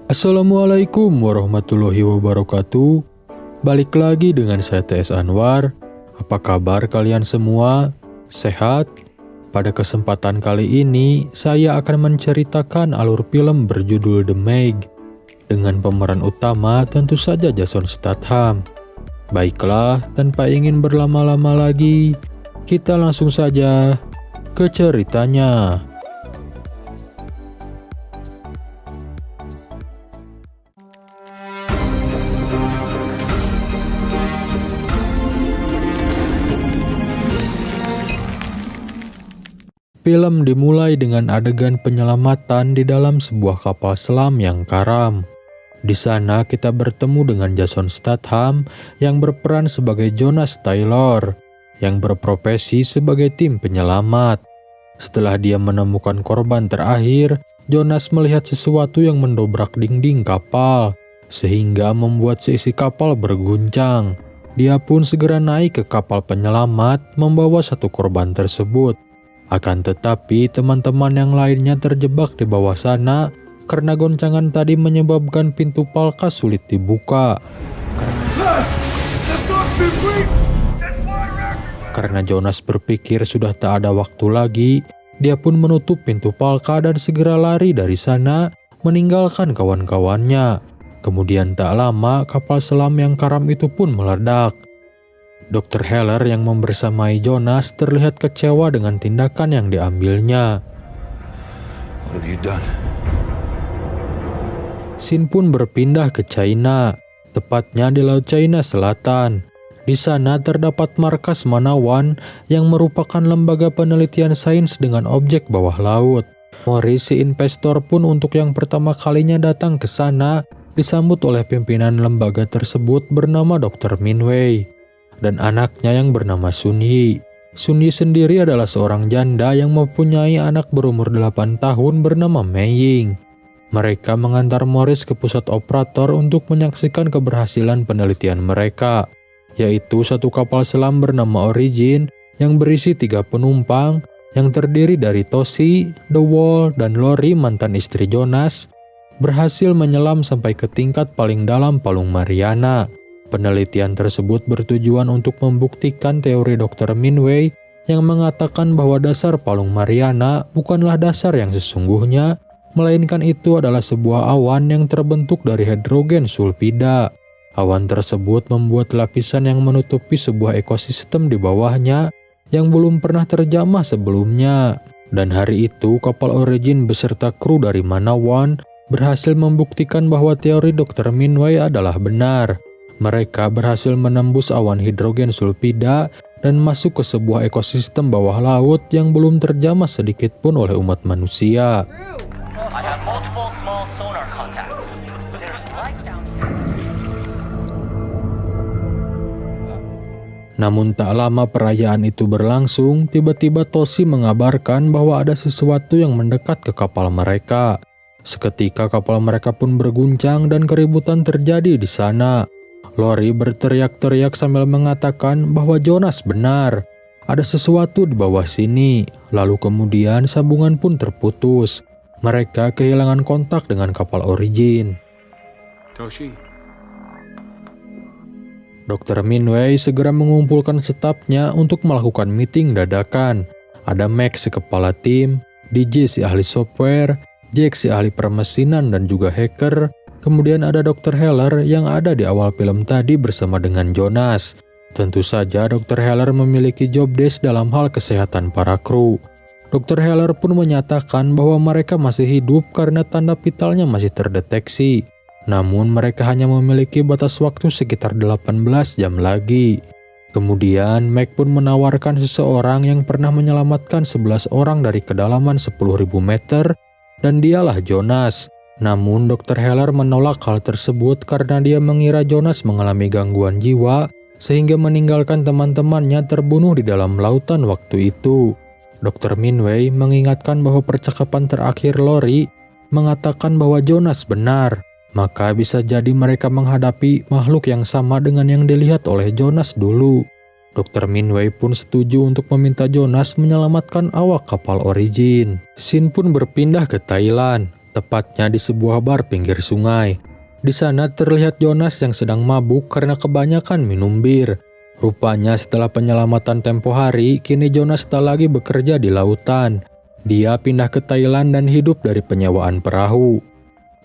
Assalamualaikum warahmatullahi wabarakatuh. Balik lagi dengan saya TS Anwar. Apa kabar kalian semua? Sehat? Pada kesempatan kali ini, saya akan menceritakan alur film berjudul The Meg. Dengan pemeran utama tentu saja Jason Statham. Baiklah, tanpa ingin berlama-lama lagi, kita langsung saja ke ceritanya. Film dimulai dengan adegan penyelamatan di dalam sebuah kapal selam yang karam. Di sana kita bertemu dengan Jason Statham yang berperan sebagai Jonas Taylor, yang berprofesi sebagai tim penyelamat. Setelah dia menemukan korban terakhir, Jonas melihat sesuatu yang mendobrak dinding kapal, sehingga membuat seisi kapal berguncang. Dia pun segera naik ke kapal penyelamat membawa satu korban tersebut. Akan tetapi teman-teman yang lainnya terjebak di bawah sana karena goncangan tadi menyebabkan pintu palka sulit dibuka. Karena Jonas berpikir sudah tak ada waktu lagi, dia pun menutup pintu palka dan segera lari dari sana meninggalkan kawan-kawannya. Kemudian tak lama kapal selam yang karam itu pun meledak. Dr. Heller yang membersamai Jonas terlihat kecewa dengan tindakan yang diambilnya. What have you done? Scene pun berpindah ke China, tepatnya di Laut China Selatan. Di sana terdapat markas Manawan yang merupakan lembaga penelitian sains dengan objek bawah laut. Morris, si investor pun untuk yang pertama kalinya datang ke sana, disambut oleh pimpinan lembaga tersebut bernama Dr. Min Wei dan anaknya yang bernama Sun Yi. Sun Yi sendiri adalah seorang janda yang mempunyai anak berumur 8 tahun bernama Mei Ying. Mereka mengantar Morris ke pusat operator untuk menyaksikan keberhasilan penelitian mereka, yaitu satu kapal selam bernama Origin yang berisi 3 penumpang yang terdiri dari Toshi, The Wall, dan Lori mantan istri Jonas, berhasil menyelam sampai ke tingkat paling dalam Palung Mariana. Penelitian tersebut bertujuan untuk membuktikan teori Dr. Min Wei yang mengatakan bahwa dasar Palung Mariana bukanlah dasar yang sesungguhnya, melainkan itu adalah sebuah awan yang terbentuk dari hidrogen sulfida. Awan tersebut membuat lapisan yang menutupi sebuah ekosistem di bawahnya yang belum pernah terjamah sebelumnya. Dan hari itu kapal Origin beserta kru dari Manawan berhasil membuktikan bahwa teori Dr. Min Wei adalah benar. Mereka berhasil menembus awan hidrogen sulfida dan masuk ke sebuah ekosistem bawah laut yang belum terjamah sedikit pun oleh umat manusia. Namun tak lama perayaan itu berlangsung, tiba-tiba Toshi mengabarkan bahwa ada sesuatu yang mendekat ke kapal mereka. Seketika kapal mereka pun berguncang dan keributan terjadi di sana. Lori berteriak-teriak sambil mengatakan bahwa Jonas benar. Ada sesuatu di bawah sini. Lalu kemudian sambungan pun terputus. Mereka kehilangan kontak dengan kapal Origin. Toshi. Dr. Min Wei segera mengumpulkan stafnya untuk melakukan meeting dadakan. Ada Max si kepala tim, DJ si ahli software, Jack si ahli permesinan dan juga hacker. Kemudian ada Dr. Heller yang ada di awal film tadi bersama dengan Jonas. Tentu saja Dr. Heller memiliki job desk dalam hal kesehatan para kru. Dr. Heller pun menyatakan bahwa mereka masih hidup karena tanda vitalnya masih terdeteksi. Namun mereka hanya memiliki batas waktu sekitar 18 jam lagi. Kemudian Meg pun menawarkan seseorang yang pernah menyelamatkan 11 orang dari kedalaman 10.000 meter dan dialah Jonas. Namun Dr. Heller menolak hal tersebut karena dia mengira Jonas mengalami gangguan jiwa sehingga meninggalkan teman-temannya terbunuh di dalam lautan waktu itu. Dr. Min Wei mengingatkan bahwa percakapan terakhir Lori mengatakan bahwa Jonas benar, maka bisa jadi mereka menghadapi makhluk yang sama dengan yang dilihat oleh Jonas dulu. Dr. Min Wei pun setuju untuk meminta Jonas menyelamatkan awak kapal Origin. Scene pun berpindah ke Thailand, tepatnya di sebuah bar pinggir sungai. Di sana terlihat Jonas yang sedang mabuk karena kebanyakan minum bir. Rupanya setelah penyelamatan tempo hari, kini Jonas tak lagi bekerja di lautan. Dia pindah ke Thailand dan hidup dari penyewaan perahu.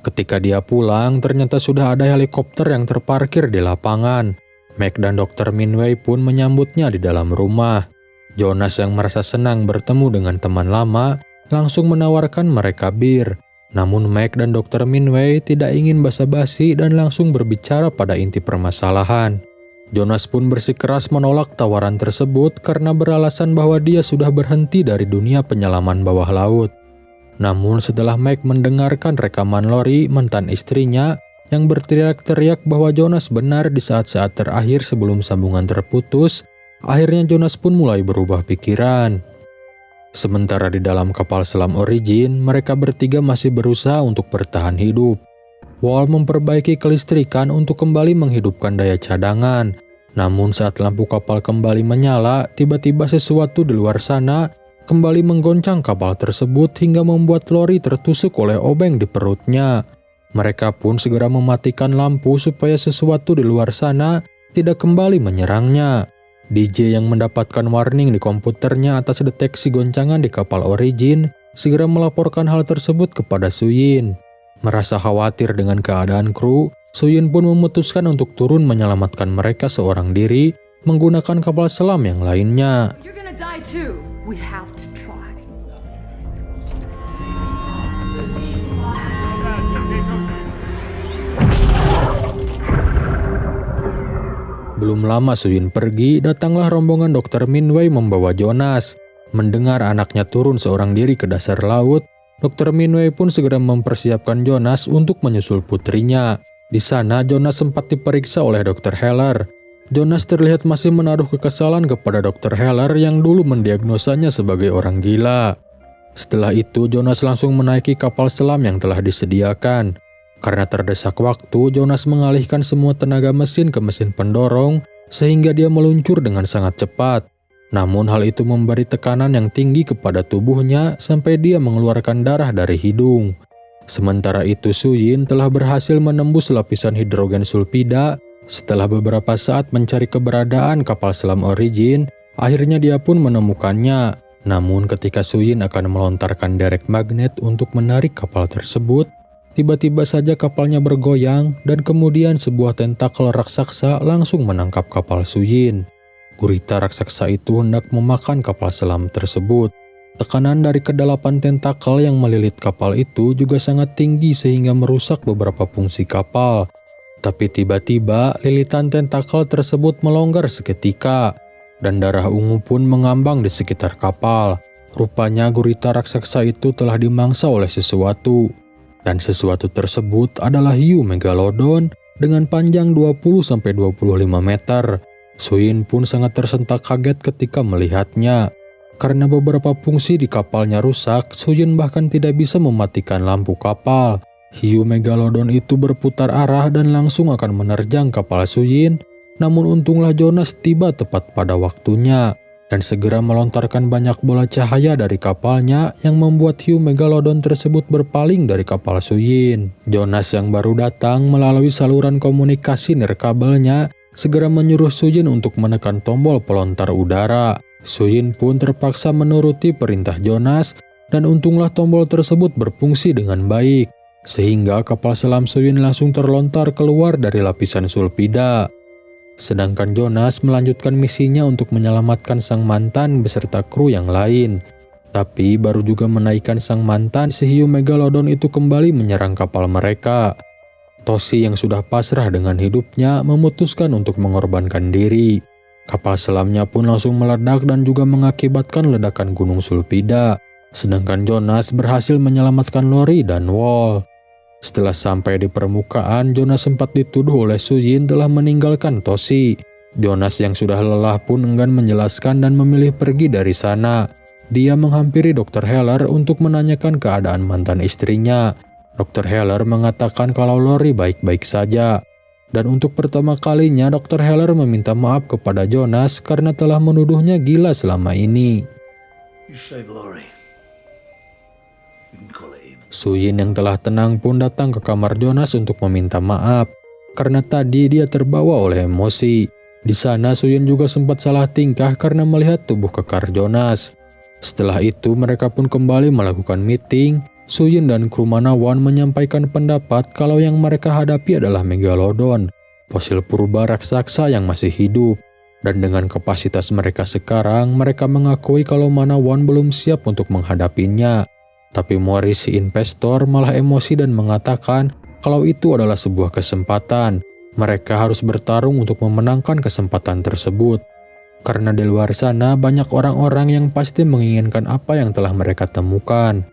Ketika dia pulang, ternyata sudah ada helikopter yang terparkir di lapangan. Meg dan Dr. Minwei pun menyambutnya di dalam rumah. Jonas yang merasa senang bertemu dengan teman lama, langsung menawarkan mereka bir. Namun Meg dan Dr. Minwei tidak ingin basa-basi dan langsung berbicara pada inti permasalahan. Jonas pun bersikeras menolak tawaran tersebut karena beralasan bahwa dia sudah berhenti dari dunia penyelaman bawah laut. Namun setelah Meg mendengarkan rekaman Lori, mantan istrinya, yang berteriak-teriak bahwa Jonas benar di saat-saat terakhir sebelum sambungan terputus, akhirnya Jonas pun mulai berubah pikiran. Sementara di dalam kapal selam Origin, mereka bertiga masih berusaha untuk bertahan hidup. Wall memperbaiki kelistrikan untuk kembali menghidupkan daya cadangan. Namun saat lampu kapal kembali menyala, tiba-tiba sesuatu di luar sana kembali menggoncang kapal tersebut hingga membuat Lori tertusuk oleh obeng di perutnya. Mereka pun segera mematikan lampu supaya sesuatu di luar sana tidak kembali menyerangnya. DJ yang mendapatkan warning di komputernya atas deteksi goncangan di kapal Origin segera melaporkan hal tersebut kepada Suyin. Merasa khawatir dengan keadaan kru, Suyin pun memutuskan untuk turun menyelamatkan mereka seorang diri menggunakan kapal selam yang lainnya. You're gonna die too. We have to try. Belum lama Suyin pergi, datanglah rombongan Dr. Minwei membawa Jonas. Mendengar anaknya turun seorang diri ke dasar laut, Dr. Minwei pun segera mempersiapkan Jonas untuk menyusul putrinya. Di sana Jonas sempat diperiksa oleh Dr. Heller. Jonas terlihat masih menaruh kekesalan kepada Dr. Heller yang dulu mendiagnosanya sebagai orang gila. Setelah itu Jonas langsung menaiki kapal selam yang telah disediakan. Karena terdesak waktu, Jonas mengalihkan semua tenaga mesin ke mesin pendorong sehingga dia meluncur dengan sangat cepat. Namun hal itu memberi tekanan yang tinggi kepada tubuhnya sampai dia mengeluarkan darah dari hidung. Sementara itu Suyin telah berhasil menembus lapisan hidrogen sulfida. Setelah beberapa saat mencari keberadaan kapal selam Origin, akhirnya dia pun menemukannya. Namun ketika Suyin akan melontarkan derek magnet untuk menarik kapal tersebut, tiba-tiba saja kapalnya bergoyang dan kemudian sebuah tentakel raksasa langsung menangkap kapal Suyin. Gurita raksasa itu hendak memakan kapal selam tersebut. Tekanan dari kedalapan tentakel yang melilit kapal itu juga sangat tinggi sehingga merusak beberapa fungsi kapal. Tapi tiba-tiba lilitan tentakel tersebut melonggar seketika dan darah ungu pun mengambang di sekitar kapal. Rupanya gurita raksasa itu telah dimangsa oleh sesuatu. Dan sesuatu tersebut adalah hiu megalodon dengan panjang 20-25 meter. Suyin pun sangat tersentak kaget ketika melihatnya. Karena beberapa fungsi di kapalnya rusak, Suyin bahkan tidak bisa mematikan lampu kapal. Hiu megalodon itu berputar arah dan langsung akan menerjang kapal Suyin. Namun untunglah Jonas tiba tepat pada waktunya dan segera melontarkan banyak bola cahaya dari kapalnya yang membuat hiu megalodon tersebut berpaling dari kapal Suyin. Jonas yang baru datang melalui saluran komunikasi nirkabelnya segera menyuruh Suyin untuk menekan tombol pelontar udara. Suyin pun terpaksa menuruti perintah Jonas dan untunglah tombol tersebut berfungsi dengan baik sehingga kapal selam Suyin langsung terlontar keluar dari lapisan sulfida. Sedangkan Jonas melanjutkan misinya untuk menyelamatkan sang mantan beserta kru yang lain. Tapi baru juga menaikkan sang mantan, si hiu megalodon itu kembali menyerang kapal mereka. Toshi yang sudah pasrah dengan hidupnya memutuskan untuk mengorbankan diri. Kapal selamnya pun langsung meledak dan juga mengakibatkan ledakan gunung sulfida. Sedangkan Jonas berhasil menyelamatkan Lori dan Wall. Setelah sampai di permukaan, Jonas sempat dituduh oleh Suyin telah meninggalkan Toshi. Jonas yang sudah lelah pun enggan menjelaskan dan memilih pergi dari sana. Dia menghampiri Dr. Heller untuk menanyakan keadaan mantan istrinya. Dr. Heller mengatakan kalau Lori baik-baik saja. Dan untuk pertama kalinya Dr. Heller meminta maaf kepada Jonas karena telah menuduhnya gila selama ini. You saved Lori. You can Suyin yang telah tenang pun datang ke kamar Jonas untuk meminta maaf karena tadi dia terbawa oleh emosi. Di sana Suyin juga sempat salah tingkah karena melihat tubuh kekar Jonas. Setelah itu mereka pun kembali melakukan meeting. Suyin dan kru Manawan menyampaikan pendapat kalau yang mereka hadapi adalah Megalodon, fosil purba raksasa yang masih hidup. Dan dengan kapasitas mereka sekarang, mereka mengakui kalau Manawan belum siap untuk menghadapinya. Tapi Morris si investor malah emosi dan mengatakan kalau itu adalah sebuah kesempatan. Mereka harus bertarung untuk memenangkan kesempatan tersebut. Karena di luar sana banyak orang-orang yang pasti menginginkan apa yang telah mereka temukan.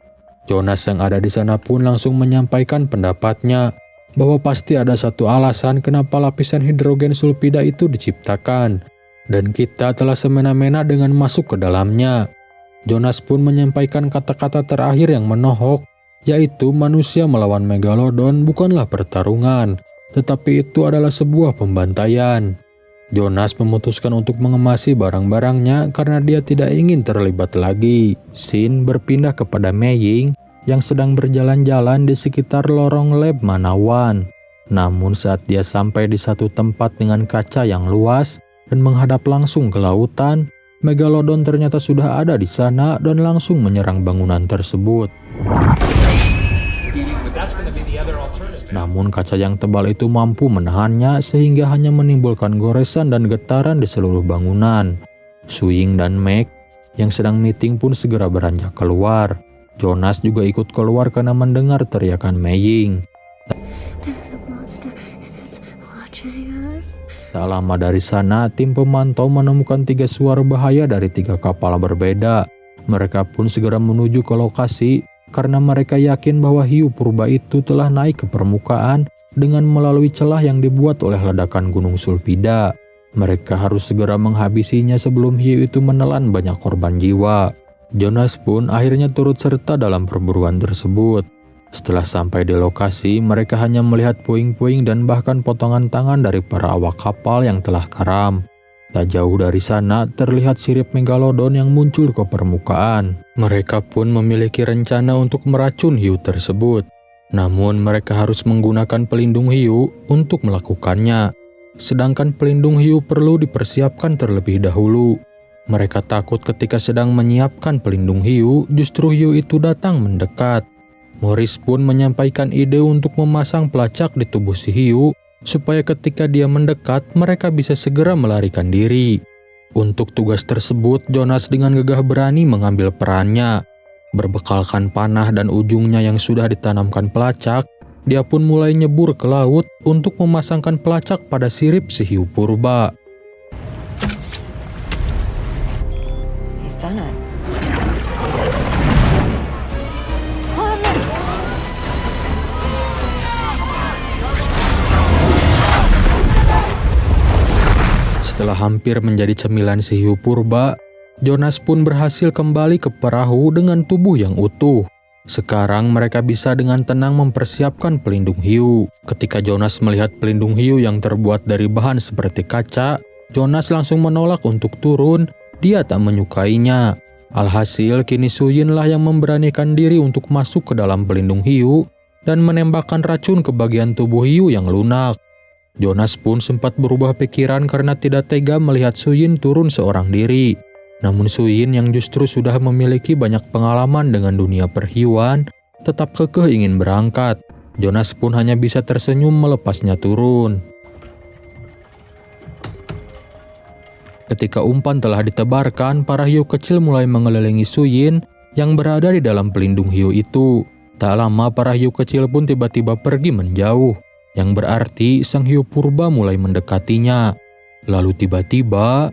Jonas yang ada di sana pun langsung menyampaikan pendapatnya bahwa pasti ada satu alasan kenapa lapisan hidrogen sulfida itu diciptakan. Dan kita telah semena-mena dengan masuk ke dalamnya. Jonas pun menyampaikan kata-kata terakhir yang menohok, yaitu manusia melawan Megalodon bukanlah pertarungan, tetapi itu adalah sebuah pembantaian. Jonas memutuskan untuk mengemasi barang-barangnya karena dia tidak ingin terlibat lagi. Shin berpindah kepada Mei Ying yang sedang berjalan-jalan di sekitar lorong lab Manawan. Namun saat dia sampai di satu tempat dengan kaca yang luas dan menghadap langsung ke lautan, Megalodon ternyata sudah ada di sana dan langsung menyerang bangunan tersebut. Namun kaca yang tebal itu mampu menahannya sehingga hanya menimbulkan goresan dan getaran di seluruh bangunan. Suying dan Meg yang sedang meeting pun segera beranjak keluar. Jonas juga ikut keluar karena mendengar teriakan Mei Ying. Tak lama dari sana, tim pemantau menemukan 3 suara bahaya dari 3 kapal berbeda. Mereka pun segera menuju ke lokasi karena mereka yakin bahwa hiu purba itu telah naik ke permukaan dengan melalui celah yang dibuat oleh ledakan gunung sulfida. Mereka harus segera menghabisinya sebelum hiu itu menelan banyak korban jiwa. Jonas pun akhirnya turut serta dalam perburuan tersebut. Setelah sampai di lokasi, mereka hanya melihat puing-puing dan bahkan potongan tangan dari para awak kapal yang telah karam. Tak jauh dari sana, terlihat sirip Megalodon yang muncul ke permukaan. Mereka pun memiliki rencana untuk meracun hiu tersebut. Namun mereka harus menggunakan pelindung hiu untuk melakukannya. Sedangkan pelindung hiu perlu dipersiapkan terlebih dahulu. Mereka takut ketika sedang menyiapkan pelindung hiu, justru hiu itu datang mendekat. Morris pun menyampaikan ide untuk memasang pelacak di tubuh si hiu, supaya ketika dia mendekat, mereka bisa segera melarikan diri. Untuk tugas tersebut, Jonas dengan gagah berani mengambil perannya. Berbekalkan panah dan ujungnya yang sudah ditanamkan pelacak, dia pun mulai nyebur ke laut untuk memasangkan pelacak pada sirip si hiu purba. He's done it. Setelah hampir menjadi cemilan si hiu purba, Jonas pun berhasil kembali ke perahu dengan tubuh yang utuh. Sekarang mereka bisa dengan tenang mempersiapkan pelindung hiu. Ketika Jonas melihat pelindung hiu yang terbuat dari bahan seperti kaca, Jonas langsung menolak untuk turun. Dia tak menyukainya. Alhasil kini Suyin lah yang memberanikan diri untuk masuk ke dalam pelindung hiu dan menembakkan racun ke bagian tubuh hiu yang lunak. Jonas pun sempat berubah pikiran karena tidak tega melihat Suyin turun seorang diri. Namun Suyin yang justru sudah memiliki banyak pengalaman dengan dunia perhiuan, tetap kekeh ingin berangkat. Jonas pun hanya bisa tersenyum melepasnya turun. Ketika umpan telah ditebarkan, para hiu kecil mulai mengelilingi Suyin yang berada di dalam pelindung hiu itu. Tak lama para hiu kecil pun tiba-tiba pergi menjauh. Yang berarti sang hiu purba mulai mendekatinya. Lalu tiba-tiba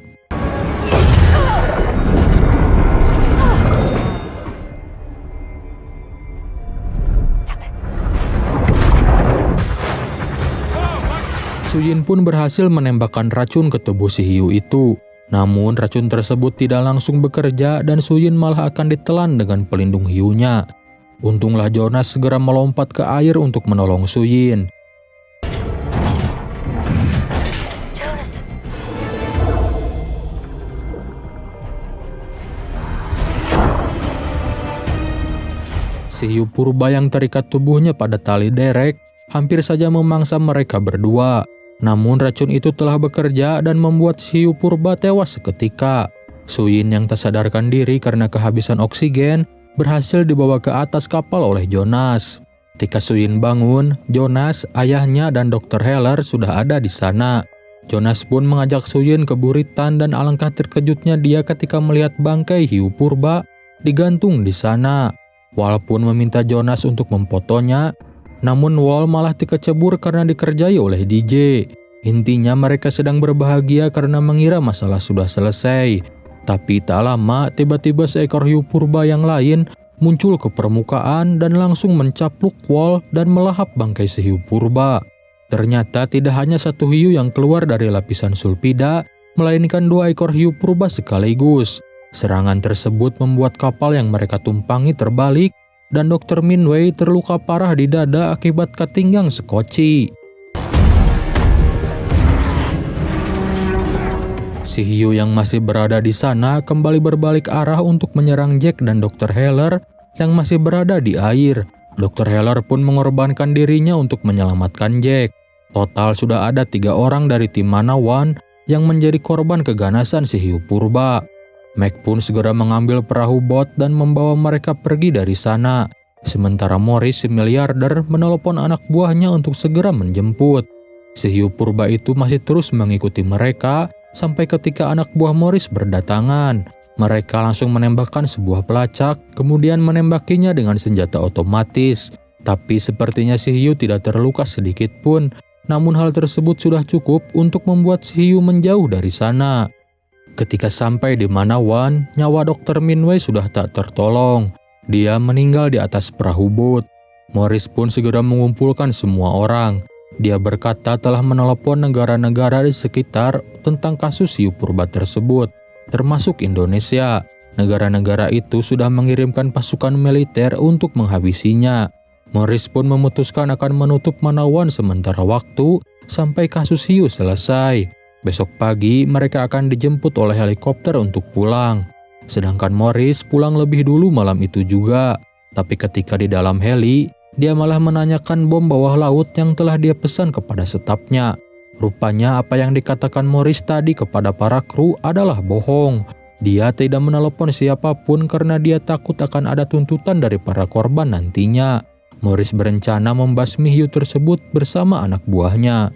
Suyin pun berhasil menembakkan racun ke tubuh si hiu itu. Namun racun tersebut tidak langsung bekerja dan Suyin malah akan ditelan dengan pelindung hiunya. Untunglah Jonas segera melompat ke air untuk menolong Suyin. Si hiu purba yang terikat tubuhnya pada tali derek hampir saja memangsa mereka berdua. Namun racun itu telah bekerja dan membuat si hiu purba tewas seketika. Suyin yang tak sadarkan diri karena kehabisan oksigen berhasil dibawa ke atas kapal oleh Jonas. Ketika Suyin bangun, Jonas, ayahnya, dan Dr. Heller sudah ada di sana. Jonas pun mengajak Suyin ke buritan dan alangkah terkejutnya dia ketika melihat bangkai hiu purba digantung di sana. Wal pun meminta Jonas untuk memfotonya, namun Wal malah dikecebur karena dikerjai oleh DJ. Intinya mereka sedang berbahagia karena mengira masalah sudah selesai. Tapi tak lama, tiba-tiba seekor hiu purba yang lain muncul ke permukaan dan langsung mencapluk Wal dan melahap bangkai si hiu purba. Ternyata tidak hanya satu hiu yang keluar dari lapisan sulfida, melainkan 2 ekor hiu purba sekaligus. Serangan tersebut membuat kapal yang mereka tumpangi terbalik dan Dr. Minway terluka parah di dada akibat ketinggang sekoci. Si hiu yang masih berada di sana kembali berbalik arah untuk menyerang Jack dan Dr. Heller yang masih berada di air. Dr. Heller pun mengorbankan dirinya untuk menyelamatkan Jack. Total sudah ada 3 orang dari tim Manawan yang menjadi korban keganasan si hiu purba. Mac pun segera mengambil perahu bot dan membawa mereka pergi dari sana. Sementara Morris si miliarder menelepon anak buahnya untuk segera menjemput. Si hiu purba itu masih terus mengikuti mereka sampai ketika anak buah Morris berdatangan. Mereka langsung menembakkan sebuah pelacak, kemudian menembakinya dengan senjata otomatis. Tapi sepertinya si hiu tidak terluka sedikit pun, namun hal tersebut sudah cukup untuk membuat si hiu menjauh dari sana. Ketika sampai di Manawan, nyawa Dr. Minway sudah tak tertolong. Dia meninggal di atas perahu bot. Morris pun segera mengumpulkan semua orang. Dia berkata telah menelepon negara-negara di sekitar tentang kasus hiu purba tersebut, termasuk Indonesia. Negara-negara itu sudah mengirimkan pasukan militer untuk menghabisinya. Morris pun memutuskan akan menutup Manawan sementara waktu sampai kasus hiu selesai. Besok pagi mereka akan dijemput oleh helikopter untuk pulang. Sedangkan Morris pulang lebih dulu malam itu juga. Tapi ketika di dalam heli, dia malah menanyakan bom bawah laut yang telah dia pesan kepada stafnya. Rupanya apa yang dikatakan Morris tadi kepada para kru adalah bohong. Dia tidak menelepon siapapun karena dia takut akan ada tuntutan dari para korban nantinya. Morris berencana membasmi hiu tersebut bersama anak buahnya.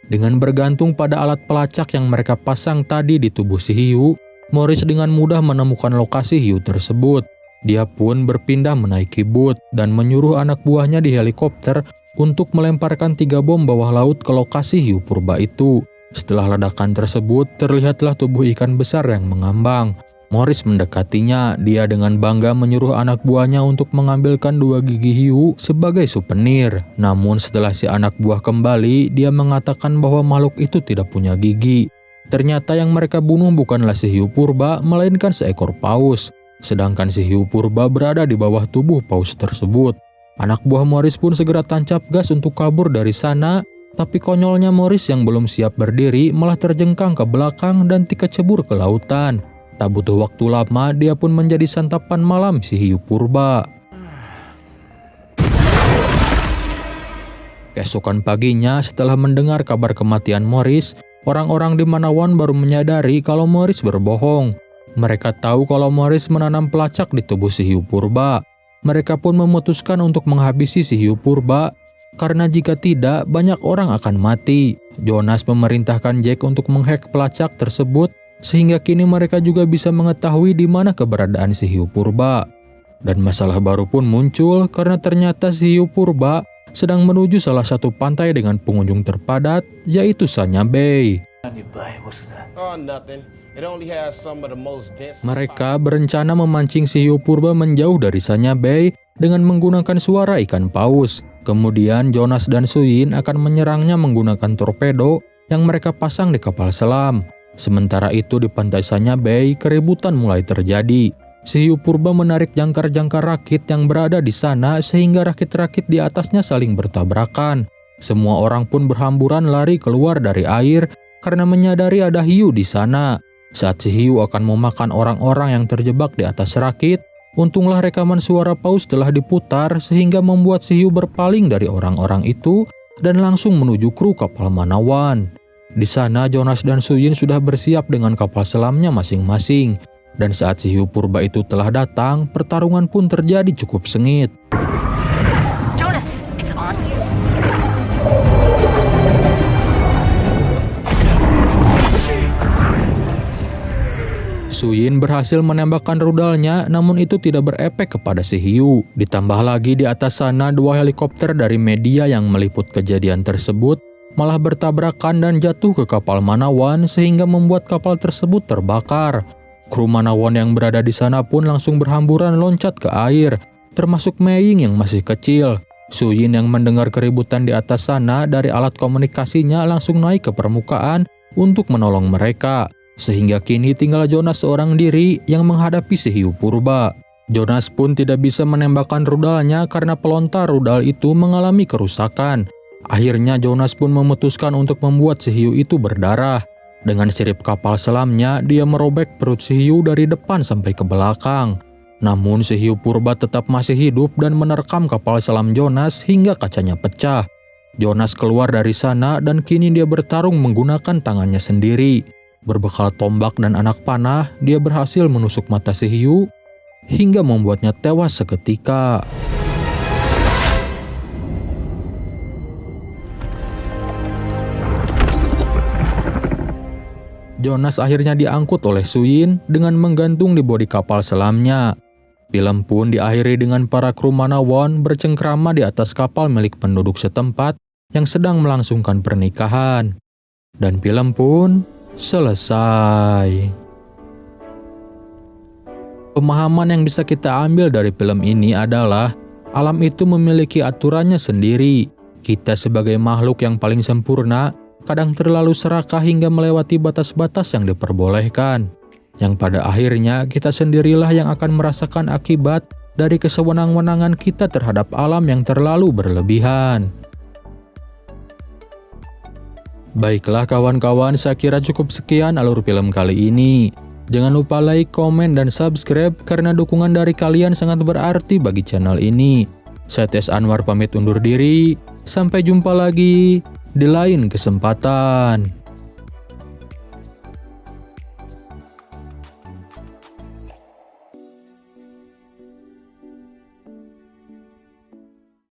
Dengan bergantung pada alat pelacak yang mereka pasang tadi di tubuh si hiu, Morris dengan mudah menemukan lokasi hiu tersebut. Dia pun berpindah menaiki bot dan menyuruh anak buahnya di helikopter untuk melemparkan 3 bom bawah laut ke lokasi hiu purba itu. Setelah ledakan tersebut, terlihatlah tubuh ikan besar yang mengambang. Morris mendekatinya. Dia dengan bangga menyuruh anak buahnya untuk mengambilkan 2 gigi hiu sebagai souvenir. Namun setelah si anak buah kembali, dia mengatakan bahwa makhluk itu tidak punya gigi. Ternyata yang mereka bunuh bukanlah si hiu purba, melainkan seekor paus. Sedangkan si hiu purba berada di bawah tubuh paus tersebut. Anak buah Morris pun segera tancap gas untuk kabur dari sana, tapi konyolnya Morris yang belum siap berdiri malah terjengkang ke belakang dan dikecebur ke lautan. Tak butuh waktu lama, dia pun menjadi santapan malam si hiu purba. Keesokan paginya, setelah mendengar kabar kematian Morris, orang-orang di Manawan baru menyadari kalau Morris berbohong. Mereka tahu kalau Morris menanam pelacak di tubuh si hiu purba. Mereka pun memutuskan untuk menghabisi si hiu purba, karena jika tidak, banyak orang akan mati. Jonas memerintahkan Jack untuk menghack pelacak tersebut, sehingga kini mereka juga bisa mengetahui di mana keberadaan si hiu purba. Dan masalah baru pun muncul karena ternyata si hiu purba sedang menuju salah satu pantai dengan pengunjung terpadat, yaitu Sanya Bay. Oh, nothing. It only has some of the most dense. Mereka berencana memancing si hiu purba menjauh dari Sanya Bay dengan menggunakan suara ikan paus. Kemudian Jonas dan Suyin akan menyerangnya menggunakan torpedo yang mereka pasang di kapal selam. Sementara itu di pantai Sanya Bay, keributan mulai terjadi. Si hiu purba menarik jangkar-jangkar rakit yang berada di sana sehingga rakit-rakit di atasnya saling bertabrakan. Semua orang pun berhamburan lari keluar dari air karena menyadari ada hiu di sana. Saat si hiu akan memakan orang-orang yang terjebak di atas rakit, Untunglah rekaman suara paus telah diputar sehingga membuat si hiu berpaling dari orang-orang itu dan langsung menuju kru kapal Manawan. Di sana Jonas dan Suyin sudah bersiap dengan kapal selamnya masing-masing. Dan saat si hiu purba itu telah datang, pertarungan pun terjadi cukup sengit. Jonas, it's on you. Suyin berhasil menembakkan rudalnya, namun itu tidak berefek kepada si hiu. Ditambah lagi di atas sana 2 helikopter dari media yang meliput kejadian tersebut malah bertabrakan dan jatuh ke kapal Manawan sehingga membuat kapal tersebut terbakar. Kru Manawan yang berada di sana pun langsung berhamburan loncat ke air, termasuk Meiying yang masih kecil. Suyin yang mendengar keributan di atas sana dari alat komunikasinya langsung naik ke permukaan untuk menolong mereka. Sehingga kini tinggal Jonas seorang diri yang menghadapi si hiu purba. Jonas pun tidak bisa menembakkan rudalnya karena pelontar rudal itu mengalami kerusakan. Akhirnya Jonas pun memutuskan untuk membuat si hiu itu berdarah. Dengan sirip kapal selamnya, dia merobek perut si hiu dari depan sampai ke belakang. Namun si hiu purba tetap masih hidup dan menerkam kapal selam Jonas hingga kacanya pecah. Jonas keluar dari sana dan kini dia bertarung menggunakan tangannya sendiri. Berbekal tombak dan anak panah, dia berhasil menusuk mata si hiu hingga membuatnya tewas seketika. Jonas akhirnya diangkut oleh Suyin dengan menggantung di bodi kapal selamnya. Film pun diakhiri dengan para kru Manawan bercengkrama di atas kapal milik penduduk setempat yang sedang melangsungkan pernikahan. Dan film pun selesai. Pemahaman yang bisa kita ambil dari film ini adalah alam itu memiliki aturannya sendiri. Kita sebagai makhluk yang paling sempurna kadang terlalu serakah hingga melewati batas-batas yang diperbolehkan. Yang pada akhirnya kita sendirilah yang akan merasakan akibat dari kesewenang-wenangan kita terhadap alam yang terlalu berlebihan. Baiklah kawan-kawan, saya kira cukup sekian alur film kali ini. Jangan lupa like, komen, dan subscribe karena dukungan dari kalian sangat berarti bagi channel ini. Saya Tes Anwar pamit undur diri, sampai jumpa lagi di lain kesempatan.